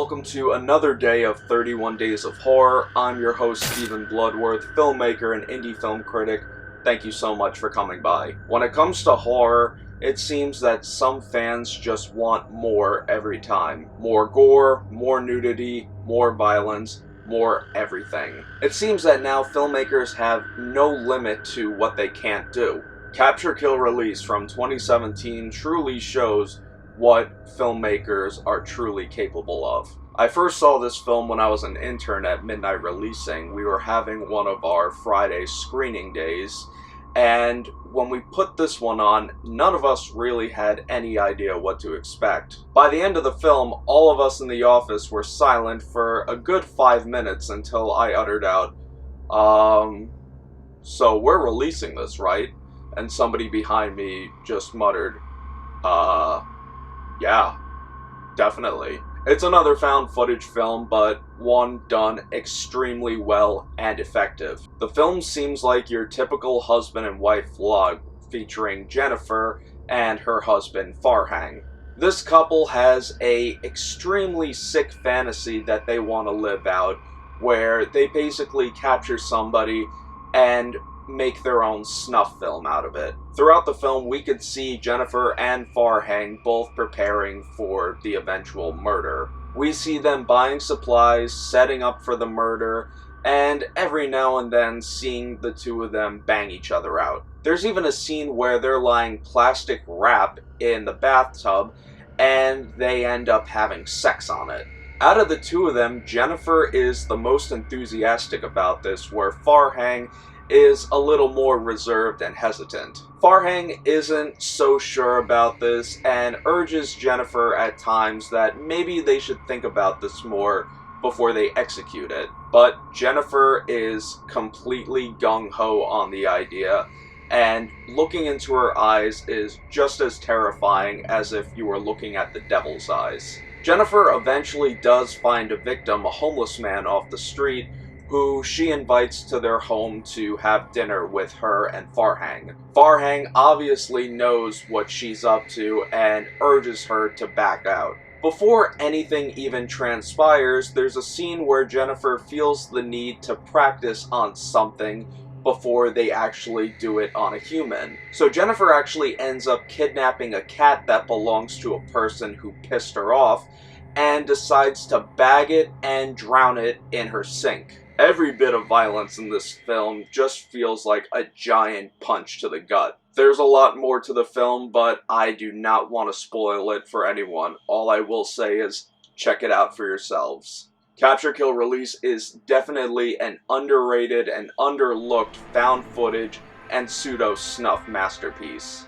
welcome to another day of 31 Days of Horror. I'm your host, Stephen Bloodworth, filmmaker and indie film critic. Thank you so much for coming by. When it comes to horror, it seems that some fans just want more every time. More gore, more nudity, more violence, more everything. It seems that now filmmakers have no limit to what they can't do. Capture Kill Release from 2017 truly shows what filmmakers are truly capable of. I first saw this film when I was an intern at Midnight Releasing. We were having one of our Friday screening days, and when we put this one on, none of us really had any idea what to expect. By the end of the film, all of us in the office were silent for a good 5 minutes until I uttered out, so we're releasing this, right? And somebody behind me just muttered, yeah, definitely. It's another found footage film, but one done extremely well and effective. The film seems like your typical husband and wife vlog featuring Jennifer and her husband Farhang. This couple has a extremely sick fantasy that they want to live out, where they basically capture somebody and make their own snuff film out of it. Throughout the film, we could see Jennifer and Farhang both preparing for the eventual murder. We see them buying supplies, setting up for the murder, and every now and then seeing the two of them bang each other out. There's even a scene where they're lying plastic wrap in the bathtub and they end up having sex on it. Out of the two of them, Jennifer is the most enthusiastic about this, where Farhang is a little more reserved and hesitant. Farhang isn't so sure about this and urges Jennifer at times that maybe they should think about this more before they execute it. But Jennifer is completely gung-ho on the idea, and looking into her eyes is just as terrifying as if you were looking at the devil's eyes. Jennifer eventually does find a victim, a homeless man off the street, who she invites to their home to have dinner with her and Farhang. Farhang obviously knows what she's up to and urges her to back out. Before anything even transpires, there's a scene where Jennifer feels the need to practice on something before they actually do it on a human. So Jennifer actually ends up kidnapping a cat that belongs to a person who pissed her off and decides to bag it and drown it in her sink. Every bit of violence in this film just feels like a giant punch to the gut. There's a lot more to the film, but I do not want to spoil it for anyone. All I will say is, check it out for yourselves. Capture Kill Release is definitely an underrated and underlooked found footage and pseudo snuff masterpiece.